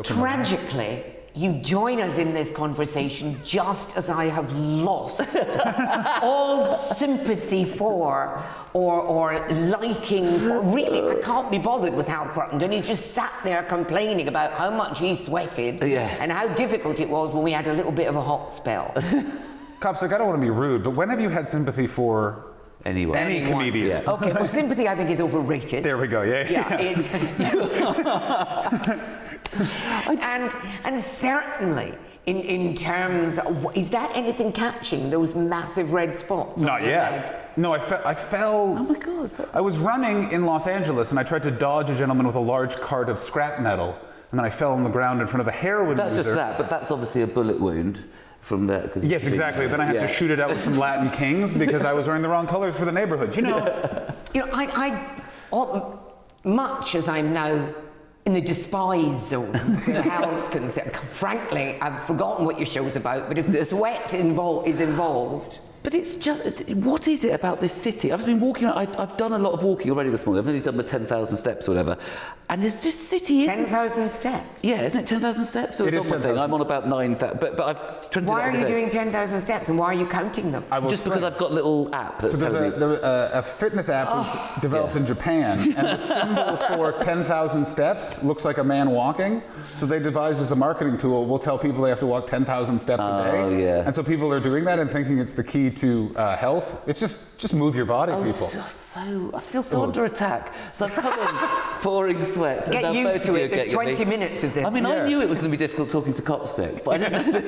Tragically, you join us in this conversation just as I have lost all sympathy for or liking for. Really, I can't be bothered with Hal Cruttenden. He just sat there complaining about how much he sweated and how difficult it was when we had a little bit of a hot spell. Copstick, I don't want to be rude, but when have you had sympathy for any comedian? Yeah. Okay, well, sympathy I think is overrated. There we go. Yeah. It's and certainly in terms of, is that anything catching, those massive red spots? Not yet. No, I fell. Oh my God. I was running in Los Angeles and I tried to dodge a gentleman with a large cart of scrap metal, and then I fell on the ground in front of a heroin That's user. just that, but that's obviously a bullet wound from that. Yes, exactly. Then I had to shoot it out with some Latin kings because I was wearing the wrong colors for the neighborhood. You know, much as I'm now in the despise zone where Hal's concerned, frankly, I've forgotten what your show's about, but if the sweat is involved... But it's just, what is it about this city? I've just been walking, I've done a lot of walking already this morning. I've only done the 10,000 steps or whatever. And this just city is... 10,000 steps? Yeah, isn't it 10,000 steps? So it is 10,000. I'm on about 9,000, but I've tried to... Why are you doing 10,000 steps and why are you counting them? Just because I've got a little app that's telling me... There's a fitness app was developed in Japan, and the symbol for 10,000 steps looks like a man walking. So they devised as a marketing tool, we'll tell people they have to walk 10,000 steps a day. Oh, yeah. And so people are doing that and thinking it's the key to health. It's just move your body, people. I feel so under attack. So I've come in pouring sweat. Get used to it. There's 20 minutes of this. I mean, I knew it was going to be difficult talking to Copstick, but I didn't know that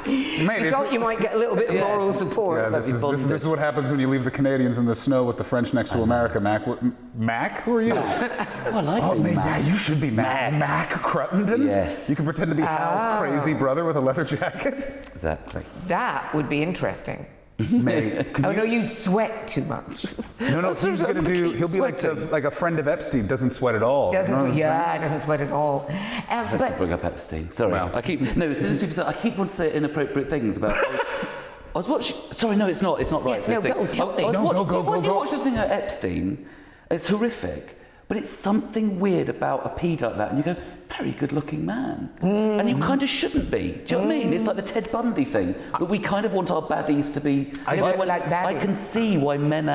you thought you might get a little bit of moral support. Yeah, this is what happens when you leave the Canadians in the snow with the French next to America. Mac? Who are you? I like being Mac. Yeah, you should be Mac Cruttenden. Yes. You can pretend to be Hal's crazy brother with a leather jacket. Exactly. That would be interesting. Mate, no, you sweat too much. No, he'll be like a friend of Epstein, doesn't sweat at all. Doesn't sweat at all. Let's bring up Epstein. Sorry. Wow. As soon as people say, I keep wanting to say inappropriate things about... I was watching... Sorry, no, it's not right. Yeah, go, tell me. Go. You watch the thing about Epstein, it's horrific, but it's something weird about a pede like that, and you go, very good-looking man. And you kind of shouldn't be. Do you know what I mean? It's like the Ted Bundy thing, but we kind of want our baddies to be... I can see why men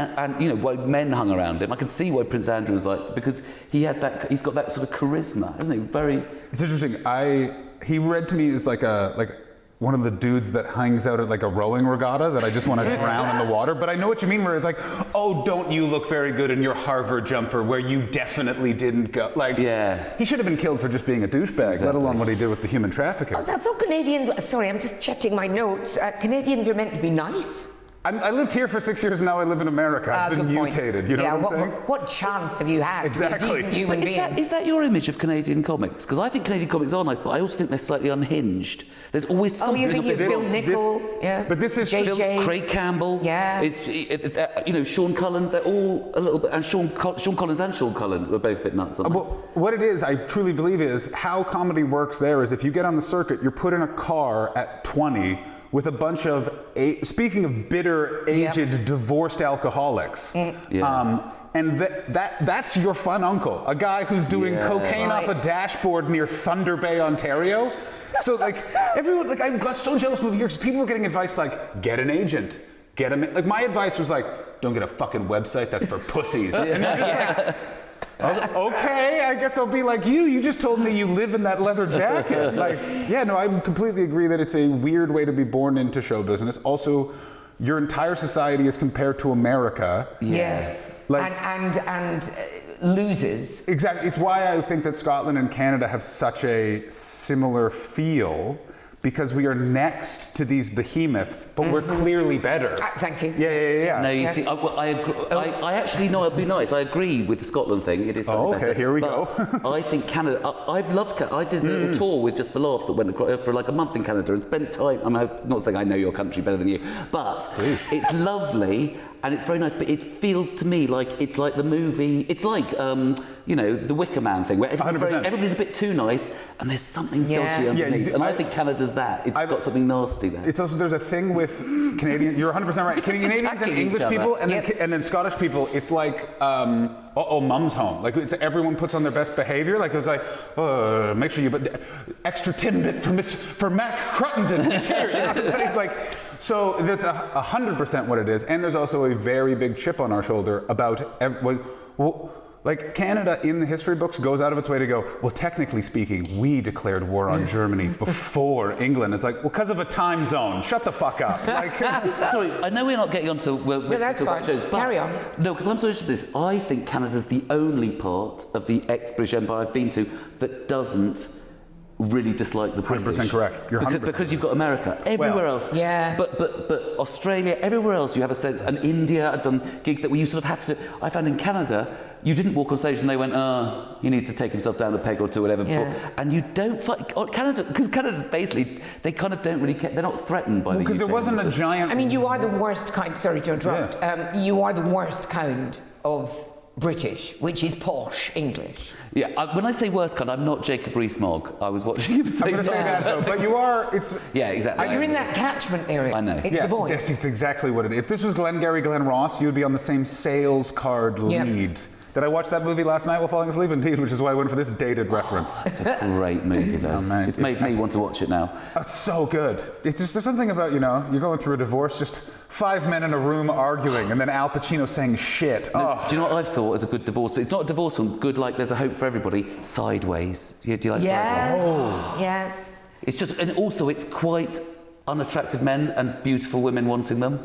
why men hung around him. I can see why Prince Andrew was like, because he's got that sort of charisma, isn't he? It's interesting. He read to me as like one of the dudes that hangs out at like a rowing regatta that I just want to drown in the water. But I know what you mean, where it's like, oh, don't you look very good in your Harvard jumper where you definitely didn't go. He should have been killed for just being a douchebag, let alone what he did with the human trafficking. I thought Canadians, sorry, I'm just checking my notes. Canadians are meant to be nice. I lived here for 6 years and now I live in America. I've been mutated, you know what I'm saying? What chance have you had to be a decent human being? Is that your image of Canadian comics? Because I think Canadian comics are nice, but I also think they're slightly unhinged. There's always something... Oh, you think you're Phil Nichol? But this is... JJ. Craig Campbell. Yeah. Sean Cullen, they're all a little bit... And Sean Collins and Sean Cullen were both a bit nuts. Well, what it is, I truly believe is, how comedy works there is if you get on the circuit, you're put in a car at 20 with a bunch of, speaking of bitter, aged, divorced alcoholics. And that's your fun uncle, a guy who's doing cocaine off a dashboard near Thunder Bay, Ontario. So everyone, I got so jealous moving here because people were getting advice like, get an agent, my advice was like, don't get a fucking website, that's for pussies. And they're just okay, I guess I'll be like you. You just told me you live in that leather jacket. I completely agree that it's a weird way to be born into show business. Also, your entire society is compared to America. Yes. And loses. Exactly. It's why I think that Scotland and Canada have such a similar feel, because we are next to these behemoths, but we're clearly better. Thank you. Yeah. No, you see, I agree. I actually know, I'd be nice. I agree with the Scotland thing. It is something better. Here we go. I think Canada. I've loved Canada. I did a little tour with Just for Laughs that went for like a month in Canada and spent time. I'm not saying I know your country better than you, but it's lovely. And it's very nice, but it feels to me like it's like the movie. It's like the Wicker Man thing, where everybody's a bit too nice, and there's something dodgy underneath. And I think Canada's that. It's got something nasty there. It's also, there's a thing with Canadians. You're 100% right. Canadians and English people, and then Scottish people. It's like mum's home. Like it's everyone puts on their best behavior. Like it was like, make sure you put extra Timbit for Mac Cruttenden is here. You know what I'm saying? Like, so that's 100% what it is. And there's also a very big chip on our shoulder about like Canada in the history books goes out of its way to go, well, technically speaking, we declared war on Germany before England. It's like, well, because of a time zone. Shut the fuck up. Like, sorry, I know we're not getting onto... Well, no, that's fine. Carry on. No, because I'm so interested in this. I think Canada's the only part of the ex-British Empire I've been to that doesn't really dislike the British. 100% correct. You're 100% because you've got America. Everywhere else. Yeah. But Australia, everywhere else you have a sense, and India, I've done gigs that where you sort of have to... I found in Canada, you didn't walk on stage and they went, he needs to take himself down a peg or two, whatever. Yeah. And you don't fight... Canada, because Canada's basically, they kind of don't really care. They're not threatened by the UK. because there wasn't a giant... I mean, you are the worst kind... Sorry to interrupt. Yeah. You are the worst kind of British, which is posh English. Yeah, when I say worst kind, I'm not Jacob Rees-Mogg. I was watching him say I'm going to say that though, but you are, it's... Yeah, exactly. You're in that catchment area. I know. It's the voice. Yes, it's exactly what it is. If this was Glengarry Glen Ross, you would be on the same sales card lead. Did I watch that movie last night while falling asleep? Indeed, which is why I went for this dated reference. It's a great movie, though. Oh, man. It's made me want to watch it now. Oh, it's so good. It's just, there's something about, you're going through a divorce, just 5 men in a room arguing, and then Al Pacino saying shit. No, do you know what I've thought as a good divorce film? It's not a divorce film, good like There's a Hope for Everybody, Sideways. Do you like Sideways? Oh. Yes. It's just, and also it's quite unattractive men and beautiful women wanting them.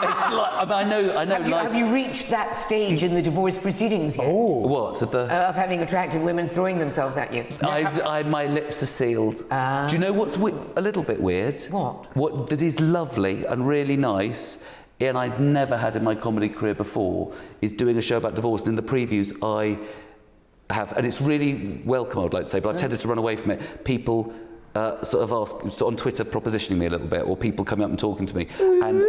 It's like, I know. Have you reached that stage in the divorce proceedings yet? What? Of having attractive women throwing themselves at you? My lips are sealed. Do you know what's a little bit weird? What that is lovely and really nice, and I've never had in my comedy career before, is doing a show about divorce. And in the previews, I have, and it's really welcome, I would like to say, but I've tended to run away from it. People sort of ask on Twitter, propositioning me a little bit, or people coming up and talking to me, and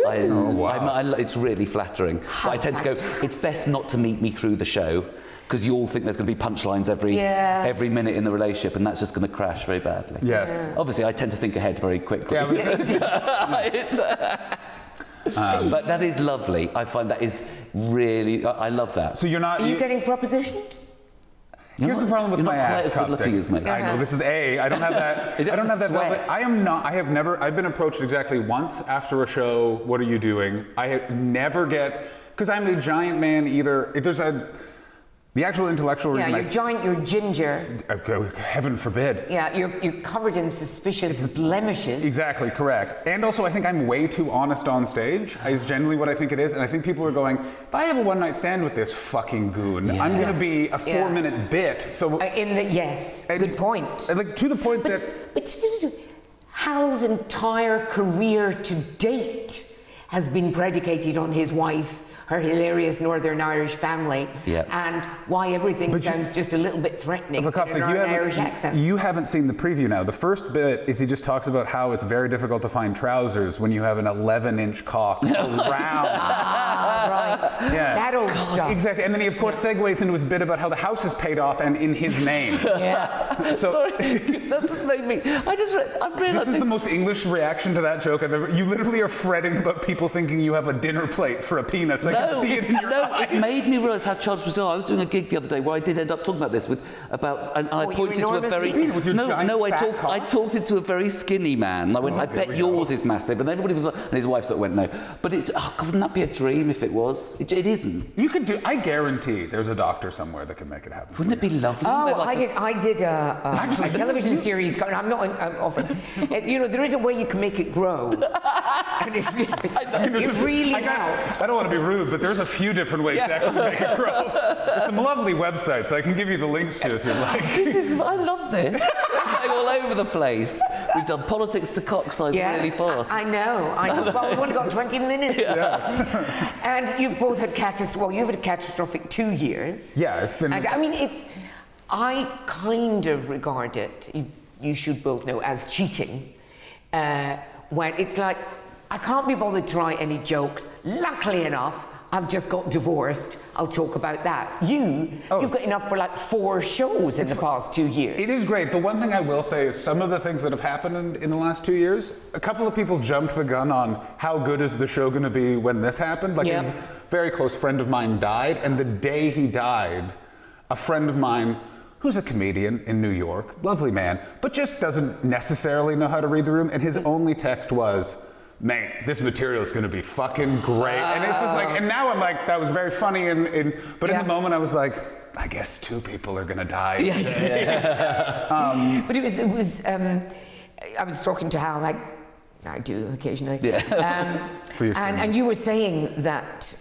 it's really flattering. But I tend to go, it's best not to meet me through the show, because you all think there's going to be punchlines every minute in the relationship, and that's just going to crash very badly. Yes. Obviously, I tend to think ahead very quickly. But that is lovely. I find that is really, I love that. So you're not... Are you getting propositioned? Here's the problem with my act, Copstick. I know, this is I don't have that. I don't have that. I've been approached exactly once after a show, what are you doing? I never get, because I'm a giant man either. If there's the actual intellectual reason. Yeah, you're giant, you're ginger. Heaven forbid. Yeah, you're covered in suspicious blemishes. Exactly, correct. And also, I think I'm way too honest on stage, is generally what I think it is. And I think people are going, if I have a one-night stand with this fucking goon, I'm going to be a 4-minute bit. So good point. Like, to the point But Hal's entire career to date has been predicated on his wife, her hilarious Northern Irish family, and why everything sounds just a little bit threatening in an Irish accent. You haven't seen the preview now. The first bit is he just talks about how it's very difficult to find trousers when you have an 11-inch cock around. Right. Yeah. That old stuff. Exactly. And then he, of course, segues into his bit about how the house is paid off and in his name. So, sorry, that just made me... This is the most English reaction to that joke I've ever... You literally are fretting about people thinking you have a dinner plate for a penis. I can see it in your eyes. It made me realise how charged was. I was doing a gig the other day where I did end up talking about this and I pointed to a very... I talked into a very skinny man. I went, I bet yours is massive. And everybody was like... And his wife sort of went, no. But wouldn't that be a dream if it was? It isn't. You could do... I guarantee there's a doctor somewhere that can make it happen. Wouldn't it be lovely? Oh, I did a television series. I'm not offering. There is a way you can make it grow. And it really helps. I don't want to be rude, but there's a few different ways to actually make it grow. There's some lovely websites I can give you the links to if you'd like. I love this. It's going all over the place. We've done politics to cock size really fast. I know. Well, we've only got 20 minutes. Yeah. And you've both had you've had a catastrophic 2 years. Yeah, it's been... And I mean, I kind of regard it, you should both know, as cheating. When it's like, I can't be bothered to write any jokes. Luckily enough, I've just got divorced, I'll talk about that. You've got enough for like 4 shows in the past 2 years. It is great. The one thing I will say is some of the things that have happened in the last 2 years, a couple of people jumped the gun on how good is the show going to be when this happened. Like a very close friend of mine died, and the day he died, a friend of mine who's a comedian in New York, lovely man, but just doesn't necessarily know how to read the room, and his only text was, "Man, this material is going to be fucking great." And it's just like, and now I'm like, that was very funny, but in the moment I was like, I guess 2 people are going to die. Yes. But it was I was talking to Hal, like I do occasionally. And you were saying that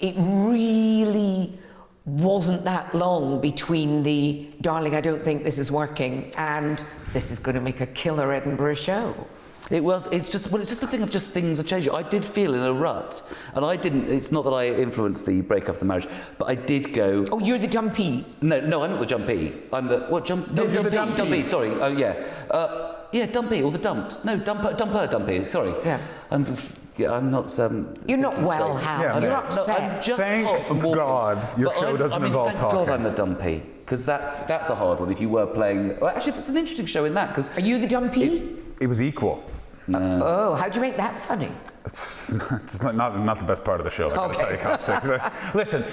it really wasn't that long between the "darling, I don't think this is working" and "this is going to make a killer Edinburgh show." It's just a thing of just things are changing. I did feel in a rut, and I didn't. It's not that I influenced the breakup of the marriage, but I did go. Oh, you're the dumpy. No, I'm not the jumpy. I'm the what jump? No, you're the dumpy. Dumpy. Sorry. Oh yeah, dumpy or the dumped. No, dumper dumpy. Sorry. Yeah. I'm not. You're not well, Hal. Yeah, you're no. upset. No, I'm just Thank hot from walking. God your show doesn't involve thank talking. God I'm the dumpy, because that's a hard one. If you were playing, well, actually, it's an interesting show in that. Because are you the dumpy? It was equal. Oh, how'd you make that funny? It's not the best part of the show, I gotta tell you, Copstick. Listen,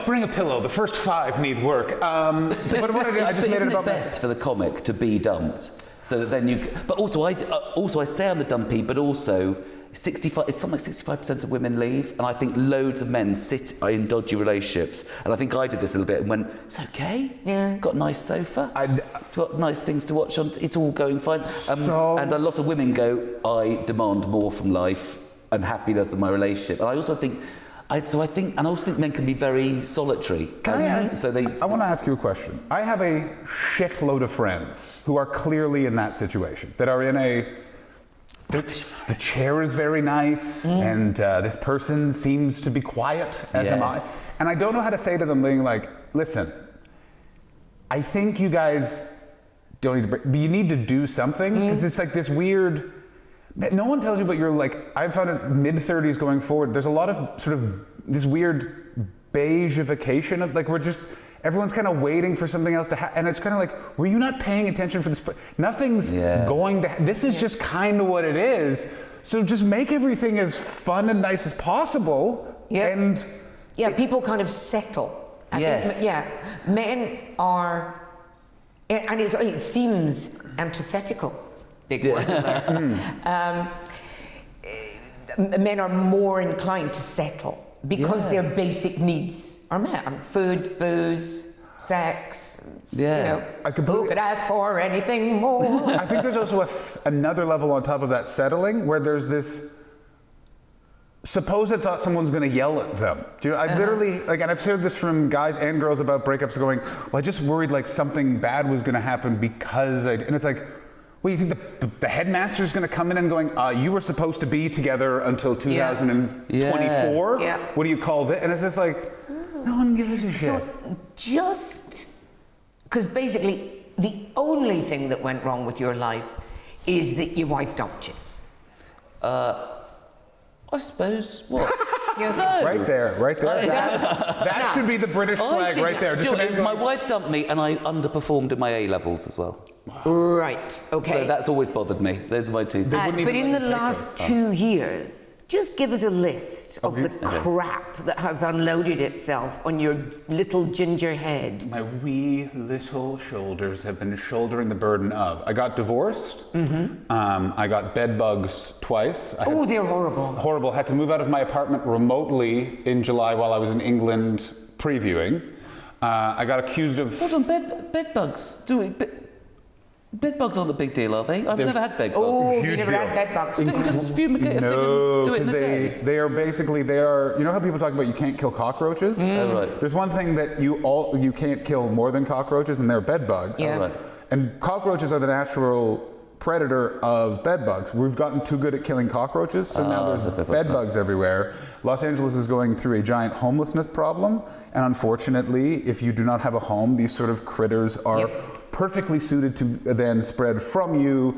bring a pillow. The first 5 need work. But what I did, I just made it about best for the comic to be dumped, so that then you. But also, I say I'm the dumpy, but also 65. It's something like 65% of women leave, and I think loads of men sit in dodgy relationships. And I think I did this a little bit and went, "It's okay. Yeah. Got a nice sofa. Got nice things to watch on. It's all going fine." And a lot of women go, "I demand more from life and happiness in my relationship." And I also think, I also think men can be very solitary. I want to ask you a question. I have a shitload of friends who are clearly in that situation, that are in the chair is very nice, and this person seems to be quiet, as am I. And I don't know how to say to them, being like, "Listen, I think you guys don't need to break, but you need to do something," because it's like this weird. No one tells you, but you're like, I've found it mid-30s going forward. There's a lot of sort of this weird beigeification of like everyone's kind of waiting for something else to happen, and it's kind of like, were you not paying attention for this? Nothing's going to. This is just kind of what it is. So just make everything as fun and nice as possible. Yeah. And people kind of settle. I think, men are, and it seems antithetical. Big word. Men are more inclined to settle because their basic needs are met. Food, booze, sex. Who could ask for anything more? I think there's also another level on top of that settling, where there's this. Suppose I thought someone's going to yell at them. Do you know, I literally, and I've heard this from guys and girls about breakups going, "Well, I just worried like something bad was going to happen because and it's like, well, you think the headmaster's going to come in and going, "You were supposed to be together until 2024? Yeah. What do you call it?" And it's just like, no one gives a shit. So just, because basically the only thing that went wrong with your life is that your wife dumped you. I suppose. What? Right there. That should be the British flag right there. My wife dumped me, and I underperformed at my A levels as well. Right. Okay. So that's always bothered me. Those are my two. But in the last 2 years, just give us a list of the crap that has unloaded itself on your little ginger head. My wee little shoulders have been shouldering the burden of. I got divorced. I got bed bugs twice. They're horrible. Horrible. Had to move out of my apartment remotely in July while I was in England previewing. I got accused of. Hold on, bed bugs. Bed bugs aren't a big deal, are they? I've never had bed bugs. Oh, you never had bed bugs. Don't you just fumigate a thing and do it in a day? They are. You know how people talk about you can't kill cockroaches? Oh, right. There's one thing that you can't kill more than cockroaches, and they're bed bugs. Yeah. Oh, right. And cockroaches are the natural predator of bed bugs. We've gotten too good at killing cockroaches, so now there's bed bugs everywhere. Los Angeles is going through a giant homelessness problem, and unfortunately, if you do not have a home, these sort of critters are perfectly suited to then spread from you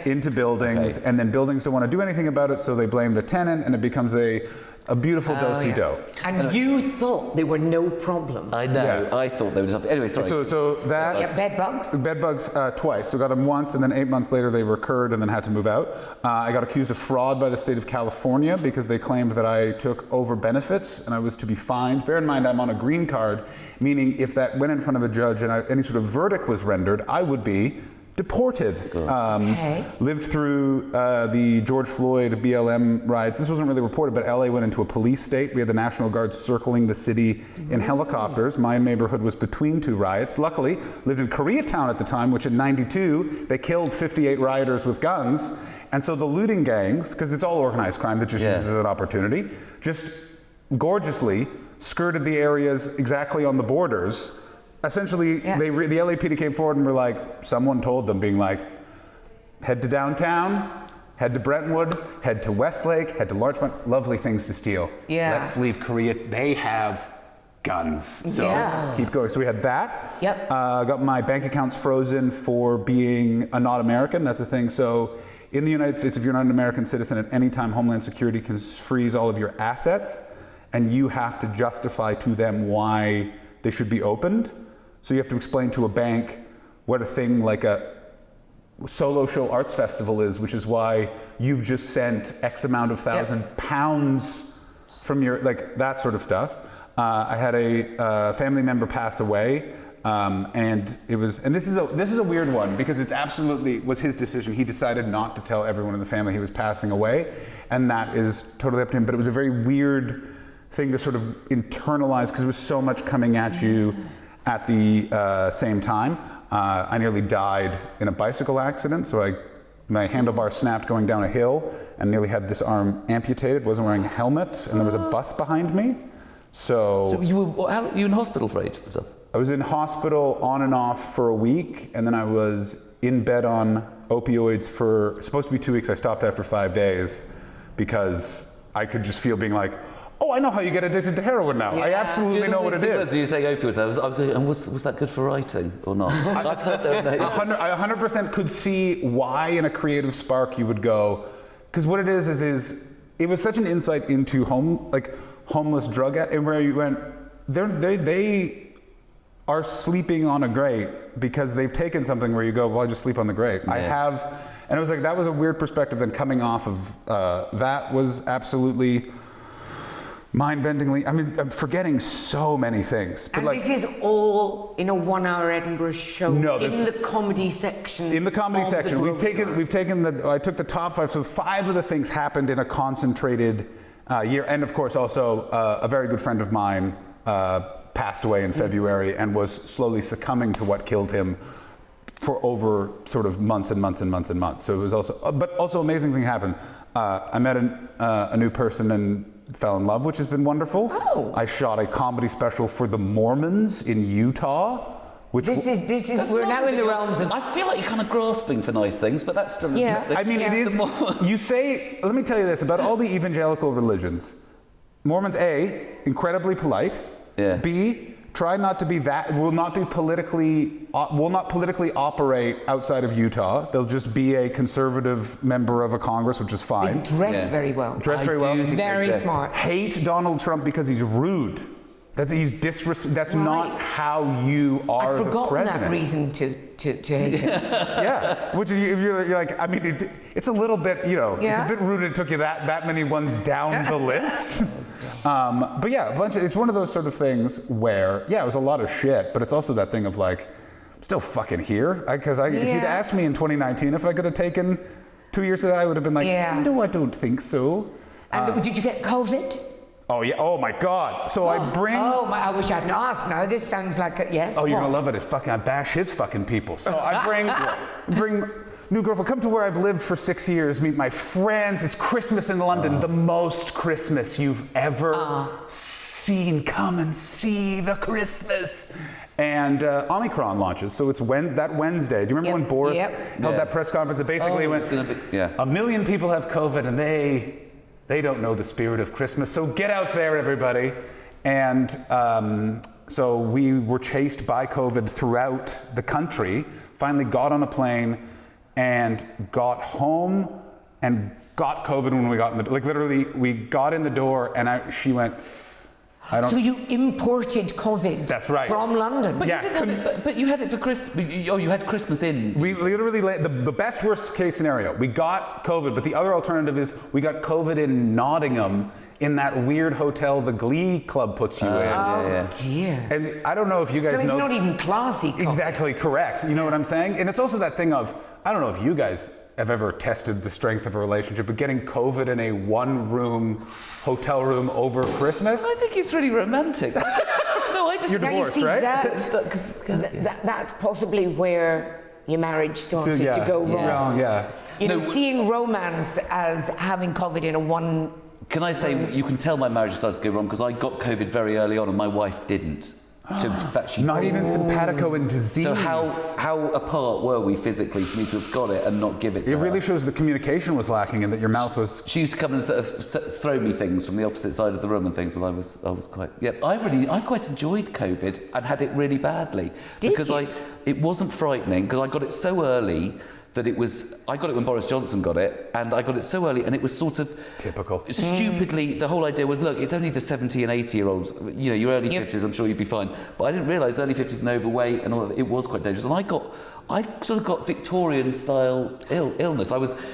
into buildings, and then buildings don't want to do anything about it, so they blame the tenant, and it becomes a A beautiful do-si-do. And you thought they were no problem. I know. Yeah. I thought they were something. Anyway, sorry. So that... Yeah, bed bugs? Bed bugs twice. So got them once, and then 8 months later they recurred and then had to move out. I got accused of fraud by the state of California because they claimed that I took over benefits and I was to be fined. Bear in mind, I'm on a green card, meaning if that went in front of a judge and any sort of verdict was rendered, I would be deported. Lived through the George Floyd BLM riots. This wasn't really reported, but LA went into a police state. We had the National Guard circling the city in helicopters. My neighborhood was between two riots. Luckily, lived in Koreatown at the time, which in '92, they killed 58 rioters with guns. And so the looting gangs, because it's all organized crime that just uses it as an opportunity, just gorgeously skirted the areas exactly on the borders. Essentially, the LAPD came forward and were like, someone told them, being like, head to downtown, head to Brentwood, head to Westlake, head to Larchmont, lovely things to steal. Yeah. Let's leave Korea. They have guns. So keep going. So we had that. Yep. Got my bank accounts frozen for being a not American. That's the thing. So in the United States, if you're not an American citizen, at any time, Homeland Security can freeze all of your assets, and you have to justify to them why they should be opened. So you have to explain to a bank what a thing like a solo show arts festival is, which is why you've just sent X amount of £1,000 from your, like that sort of stuff. I had a family member pass away, and it was, and this is a weird one because it's absolutely was his decision. He decided not to tell everyone in the family he was passing away, and that is totally up to him. But it was a very weird thing to sort of internalize because there was so much coming at you at the same time. I nearly died in a bicycle accident, so my handlebar snapped going down a hill and nearly had this arm amputated, wasn't wearing a helmet, and there was a bus behind me. So you were in hospital for ages and stuff? I was in hospital on and off for a week, and then I was in bed on opioids for, supposed to be 2 weeks. I stopped after 5 days because I could just feel being like, oh, I know how you get addicted to heroin now. I absolutely know what it is. You say opioids. I was and was that good for writing or not? I've heard that. I 100% could see why in a creative spark you would go, because what it is it was such an insight into homeless drug and where you went, they are sleeping on a grate because they've taken something where you go, well, I just sleep on the grate. Yeah. And it was like, that was a weird perspective. Then coming off of that was absolutely mind-bendingly, I mean, I'm forgetting so many things. But and this is all in a 1 hour Edinburgh show, in the comedy section. In the comedy section. We've taken I took the top 5, so 5 of the things happened in a concentrated year. And of course also a very good friend of mine passed away in February and was slowly succumbing to what killed him for over sort of months and months and months and months. So it was also, but also amazing thing happened. I met a new person and fell in love, which has been wonderful. Oh. I shot a comedy special for the Mormons in Utah. Which this is we're now in the realms of. I feel like you're kind of grasping for nice things, but that's still. I mean, it is. You say. Let me tell you this about all the evangelical religions. Mormons, A, incredibly polite. Yeah. B, try not to be that. Will not politically operate outside of Utah. They'll just be a conservative member of a Congress, which is fine. They dress very well. Dress very well. Very smart. Hate Donald Trump because he's rude. That's not how you are I've the forgotten president. that reason to hate him. Yeah, which you're like, I mean, it's a little bit, it's a bit rude. It took you that many ones down the list. But yeah, it's one of those sort of things where, it was a lot of shit, but it's also that thing of like, I'm still fucking here. Because if you'd asked me in 2019 if I could have taken 2 years of that, I would have been like, no, I don't think so. And did you get COVID? Oh yeah! Oh my God! So I bring. Oh my! I wish I hadn't asked. Now this sounds like yes. Oh, you're gonna love it. I bash his fucking people. So I bring new girlfriend. Come to where I've lived for 6 years. Meet my friends. It's Christmas in London. The most Christmas you've ever seen. Come and see the Christmas. And Omicron launches. So it's that Wednesday. Do you remember when Boris held that press conference? It basically went. A million people have COVID, and they don't know the spirit of Christmas, so get out there, everybody. And so we were chased by COVID throughout the country, finally got on a plane and got home and got COVID when we got in the, like literally, we got in the door and she went, I don't. So you imported COVID. That's right. From London. But Yeah, you didn't have it, but you had it for Christmas. Oh, you had Christmas in. We literally, the best worst case scenario, we got COVID, but the other alternative is we got COVID in Nottingham in that weird hotel the Glee Club puts you in. Oh dear. And I don't know if you guys So know. it's not even classy COVID. Exactly correct. You know what I'm saying? And it's also that thing of, I don't know if you guys have ever tested the strength of a relationship, but getting COVID in a one-room hotel room over Christmas. I think it's really romantic. No, I just. You're Now divorced, you see right? that's possibly where your marriage started Yeah. to go wrong. Wrong, yeah. You know, No, seeing romance as having COVID in a one. Can I say, you can tell my marriage started to go wrong because I got COVID very early on and my wife didn't. So in fact, she Not even simpatico and disease. So how apart were we physically for me to have got it and not give it to It her? really shows the communication was lacking and that your mouth was. She used to come and sort of throw me things from the opposite side of the room and things. Well, I was quite. Yeah, I quite enjoyed COVID and had it really badly. Did because you? It wasn't frightening because I got it so early that it was. I got it when Boris Johnson got it, and I got it so early, and it was sort of Typical. stupidly. The whole idea was, look, it's only the 70 and 80-year-olds. You know, your early 50s, I'm sure you'd be fine. But I didn't realise early 50s and overweight and all of it. It was quite dangerous, and I sort of got Victorian-style illness. I was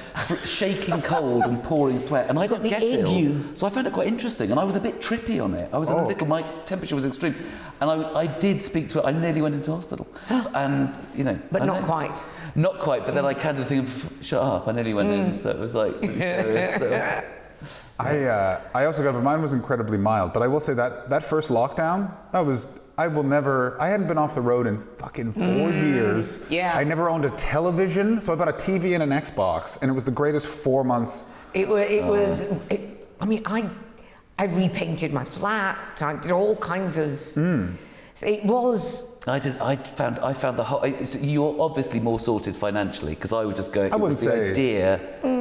shaking cold and pouring sweat, and I didn't the get ague. ill. So I found it quite interesting, and I was a bit trippy on it. I was a little. My temperature was extreme, and I did speak to it. I nearly went into hospital, and you know. But I not know- quite. Not quite, but then I kind of think, shut up. I nearly went in, so it was like pretty serious. So. I also got, but mine was incredibly mild. But I will say that first lockdown, I hadn't been off the road in fucking 4 years. Yeah. I never owned a television, so I bought a TV and an Xbox, and it was the greatest 4 months. I mean, I repainted my flat. I did all kinds of. So it was. I found the whole. You're obviously more sorted financially because I would just go. I wouldn't it was the say. idea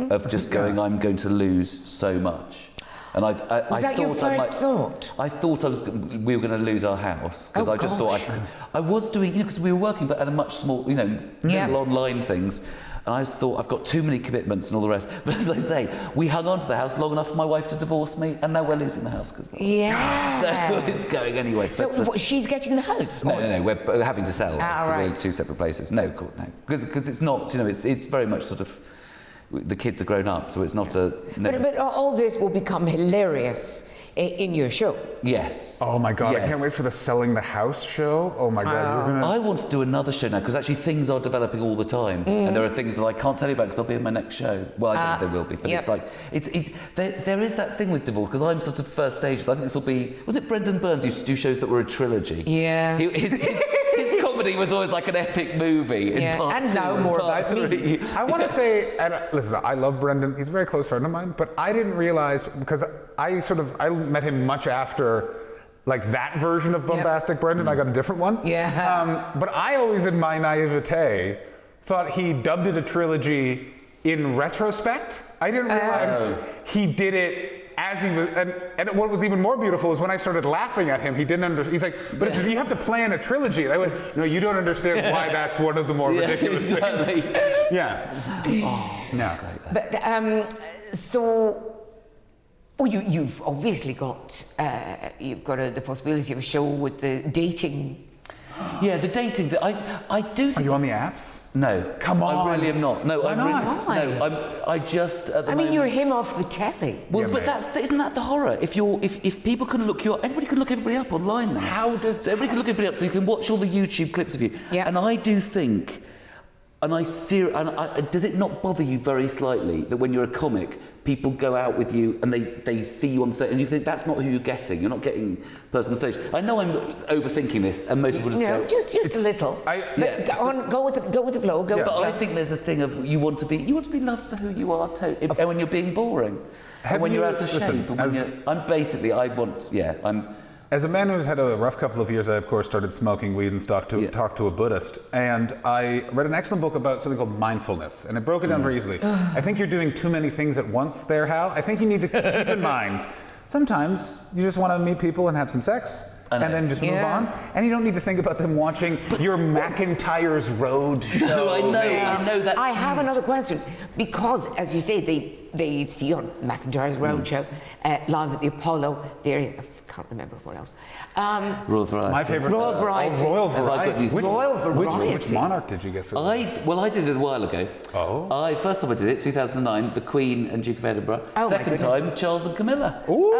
of just going. I'm going to lose so much, and I Was that your first thought? I thought we were going to lose our house because Oh, I just gosh. thought I was doing, because we were working, but at a much small, little online things. And I just thought, I've got too many commitments and all the rest. But as I say, we hung on to the house long enough for my wife to divorce me, and now we're losing the house. Yeah. So it's going anyway. So But, what, she's getting the house? no, we're having to sell. Ah, 'cause we're in right. two separate places. No, because it's not, it's very much sort of, the kids are grown up, so it's not a... No, But all this will become hilarious in your show. yes. Oh my God, I Yes. can't wait for the Selling the House show. Oh my God, you're gonna... I want to do another show now because actually things are developing all the time, and there are things that I can't tell you about because they'll be in my next show. Well, I don't know if they will be, but Yep. it's like there is that thing with divorce because I'm sort of first stages. I think this will be. Was it Brendan Burns used to do shows that were a trilogy? Yeah. His comedy was always like an epic movie. In Yeah, part and two now and more part about me. three. I want to say, and listen, I love Brendan. He's a very close friend of mine, but I didn't realize, because I met him much after, like, that version of Bombastic Brendan. I got a different one. Yeah. But I always, in my naivete, thought he dubbed it a trilogy in retrospect. I didn't realize he did it as he was, and what was even more beautiful is when I started laughing at him, he didn't understand. He's like, but you have to plan a trilogy. And I went, no, you don't understand why that's one of the more ridiculous things. Yeah. Oh, yeah. But you've obviously got the possibility of a show with the dating. Yeah, the dating thing. I do. Are you on the apps? No. Come on. I really am not. No, Why I not? really. No, I just at the I moment. mean, you're him off the telly. Well, Yeah, but mate. isn't that the horror? If people can look you up, everybody can look everybody up online now. So everybody can look everybody up, so you can watch all the YouTube clips of you. Yeah. And I do think, does it not bother you very slightly that when you're a comic, people go out with you and they see you on set and you think that's not who you're getting. You're not getting person on stage. I know I'm overthinking this, and most people just No, go. just a little. Yeah. Go with the flow. Go with But the I flow. think there's a thing of you want to be loved for who you are, and when you're being boring, and when you're out of shape. Listen, I'm. As a man who's had a rough couple of years, I of course started smoking weed and talked to a Buddhist. And I read an excellent book about something called mindfulness, and it broke it down very easily. I think you're doing too many things at once there, Hal. I think you need to keep in mind, sometimes you just want to meet people and have some sex, and then just move on. And you don't need to think about them watching your McIntyre's Road show. No, I know that. I have another question, because, as you say, they see on McIntyre's Roadshow, live at the Apollo, I can't remember what else. Royal Variety. My favourite. Royal Variety. Royal Have I got Variety. these- Royal Variety. Which monarch did you get for that? I did it a while ago. Oh. First time I did it, 2009, the Queen and Duke of Edinburgh. Oh, my Second goodness. time, Charles and Camilla. Ooh,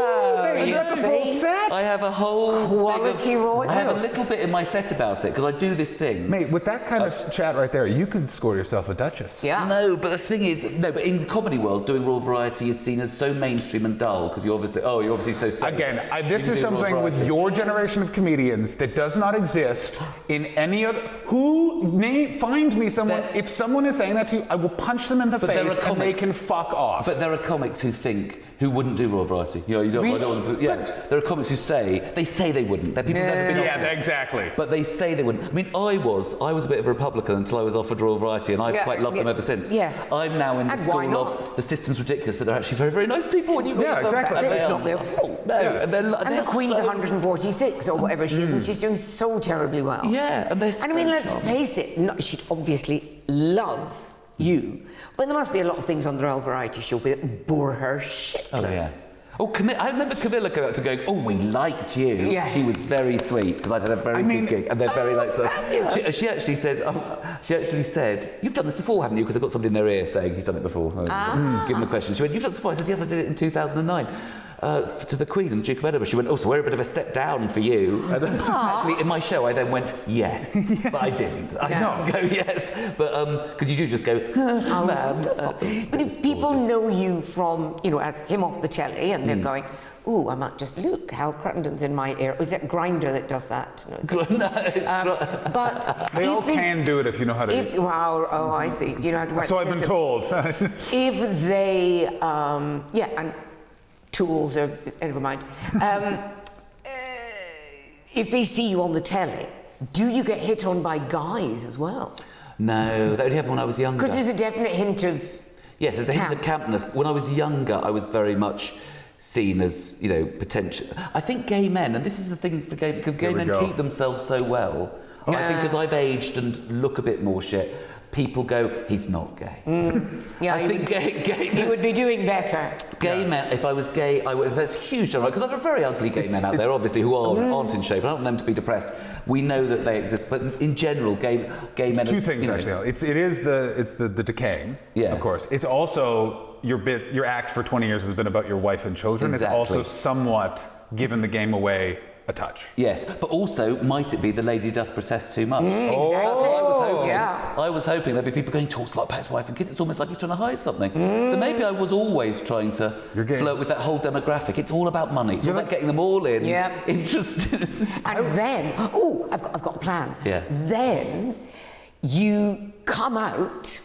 you you got the full see? set. I have a whole Quality thing of, royals. I have a little bit in my set about it because I do this thing. Mate, with that kind of chat right there, you could score yourself a Duchess. Yeah. No, but the thing is, but in the comedy world, doing Royal Variety is seen as so mainstream and dull because you're obviously so safe. Again, this You is can do Royal something with Variety. your generation of comedians that does not exist in any other. Find me someone. If someone is saying that to you, I will punch them in the But there face are and they comics- can fuck off. But there are comics who wouldn't do Royal Variety. You know, you don't. I don't want to, yeah, there are comics who say they wouldn't. They're people who've never been yeah, offered. exactly. But they say they wouldn't. I mean, I was a bit of a Republican until I was offered Royal Variety, and I've Yeah, quite loved them ever since. yes. I'm now in the And why school not? of the system's ridiculous, but they're actually very, very nice people when you meet Yeah, them. exactly. And It's they not are- their fault. No, and And the Queen's so, 146 or whatever she is, and she's doing so terribly well. Yeah, and they're And I mean, so let's charming. face it, she'd obviously love you, but there must be a lot of things on the Royal Variety show that bore her shitless. Oh yeah. Oh, I remember Camilla going out to going, oh, we liked you. Yeah. She was very sweet because I'd had a very good gig, and they're very like. So, fabulous. she actually said, you've done this before, haven't you? Because I've got somebody in their ear saying he's done it before. Give them a question. She went, you've done this before. I said, yes, I did it in 2009. To the Queen and the Duke of Edinburgh. She went, oh, so we're a bit of a step down for you. And then, actually, in my show, I then went, yes. But I didn't. I didn't go, yes. But, because you do just go, ma'am. But if people know you from, as him off the telly, and they're going, ooh, I might just look how Cruttenden's in my ear. Is it Grindr that does that? No, it's not. But They all can do it if you know how to. Oh, I see. You know how to work So the I've been system. told. If they, and tools are, never mind. If they see you on the telly, do you get hit on by guys as well? No, that only happened when I was younger. Because there's a definite hint of Yes, there's a hint of campness. When I was younger, I was very much seen as, potential. I think gay men, and this is the thing for gay, because gay men keep themselves so well. I think as I've aged and look a bit more shit, people go, he's not gay. Yeah, I think gay he would be doing better. Gay men, if I was gay, I would. There's huge because there are very ugly gay men out there, obviously, who aren't in shape. I don't want them to be depressed. We know that they exist, but in general, gay men. It's two things actually. It's the decaying. Yeah. Of course. It's also your act for 20 years has been about your wife and children. Exactly. It's also somewhat given the game away a touch. Yes, but also, might it be the lady doth protest too much? Exactly. That's what I was hoping. Yeah. I was hoping there'd be people going, talks about his wife and kids. It's almost like he's trying to hide something. So maybe I was always trying to flirt with that whole demographic. It's all about money. It's all about getting them all in. Yeah. Interested. And then, I've got a plan. Yeah. Then you come out,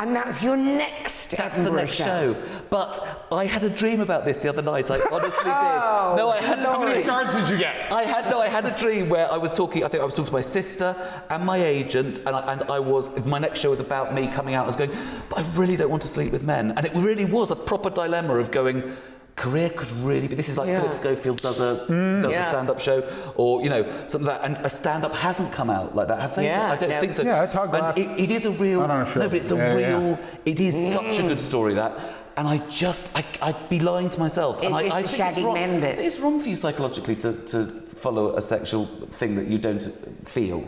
and that's your next That's the Edinburgh next show. But I had a dream about this the other night. I honestly did. No, I had How many stars did you get? I had a dream where I was talking. I think I was talking to my sister and my agent, and I was. My next show was about me coming out. I was going, but I really don't want to sleep with men, and it really was a proper dilemma of going. Career could really be. This is like Philip Schofield does a stand-up show, or something like that. And a stand-up hasn't come out like that, have they? Yeah, I don't think so. Yeah, Todd Glass. And it is a real. Not on a show. No, but it's a real. It is such a good story that. And I'd be lying to myself. It's and just I the think shagging men bit. It's wrong for you psychologically to follow a sexual thing that you don't feel.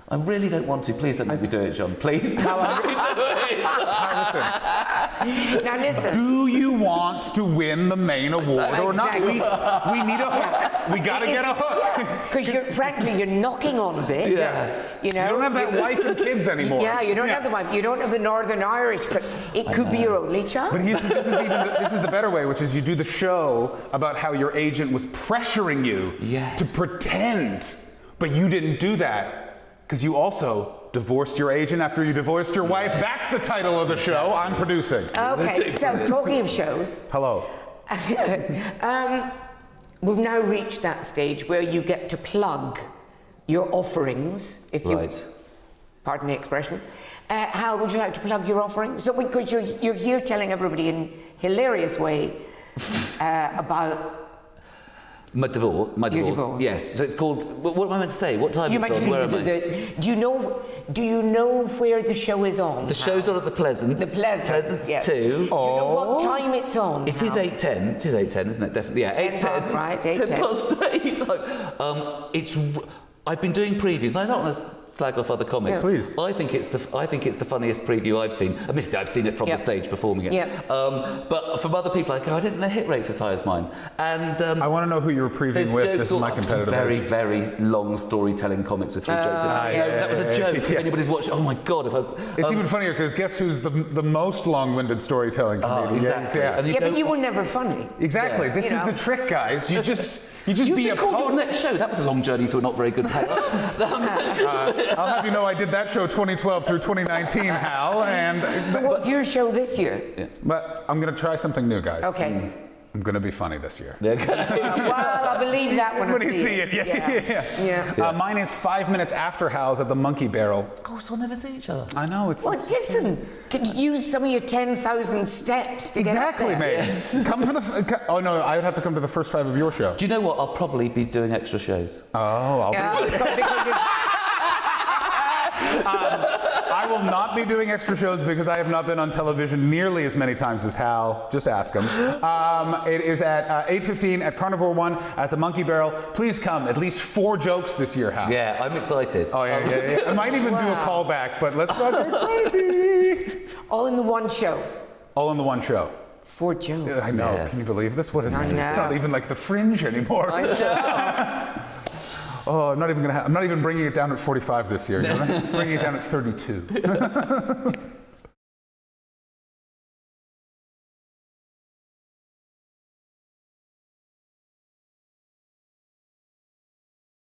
I really don't want to. Please don't make me do it, John. Please don't make me do it. Now listen. Do you want to win the main award or not? Exactly. We need a hook. We gotta get a hook. Because frankly, you're knocking on a bit. Yeah. You don't have that wife and kids anymore. Yeah, you don't have the wife. You don't have the Northern Irish. It could be your only child. But this is the better way, which is you do the show about how your agent was pressuring you to pretend, but you didn't do that because you also divorced your agent after you divorced your wife. That's the title of the show I'm producing. Okay, so talking of shows, Hello. we've now reached that stage where you get to plug your offerings, if you, pardon the expression. Hal, would you like to plug your offering? So, because you're here telling everybody in hilarious way about My divorce. Your divorce. Yes. So it's called. What am I meant to say? What time You is it on? Where am I? do you know where the show is on? The show's on at the Pleasance. The Pleasance. Pleasance yeah. 2. Do you know what time it's on? It is 8:10. It is 8:10, isn't it? Definitely. Yeah. 10 past, 8:10. right, 10 8:10. past 8. It's. I've been doing previews. I don't want to slag off other comics. Yeah. Please. I think it's the funniest preview I've seen. Admittedly, I've seen it from the stage performing it. Yeah. But from other people, I go, I didn't think the hit rate's as high as mine. And I want to know who you were previewing there's with. jokes This is all my up, competitive very, edge. very long storytelling comics with 3 jokes in it. That was a joke. If anybody's watching, oh my God! If I was, It's even funnier because guess who's the most long-winded storytelling comedian? exactly. Yeah. And But you were never funny. Exactly. Yeah. This You is know. the trick, guys. You just You be should a call poet. your next show. That was a long journey to a not very good pay. I'll have you know I did that show 2012 through 2019, Hal, and So what's your show this year? but I'm going to try something new, guys. Okay. I'm going to be funny this year. Well, I believe that when When I you see it, yeah. Mine is 5 minutes after Hal's at the Monkey Barrel. Oh, so we'll never see each other. I know it's Well, listen, could you use some of your 10,000 steps to get up exactly, there? mate. Come for the. Oh no, I would have to come to the first 5 of your show. Do you know what? I'll probably be doing extra shows. Oh, I'll be. I will not be doing extra shows because I have not been on television nearly as many times as Hal. Just ask him. It is at 8:15 at Carnivore One at the Monkey Barrel. Please come. At least 4 jokes this year, Hal. Yeah, I'm excited. Oh yeah. I might even do a callback, but let's not get crazy. All in the one show. All in the one show. 4 jokes. I know. Yes. Can you believe this? What is I this? It's know. not even like the Fringe anymore. I know. Oh, I'm not even bringing it down at 45 this year. You know? I'm bringing it down at 32.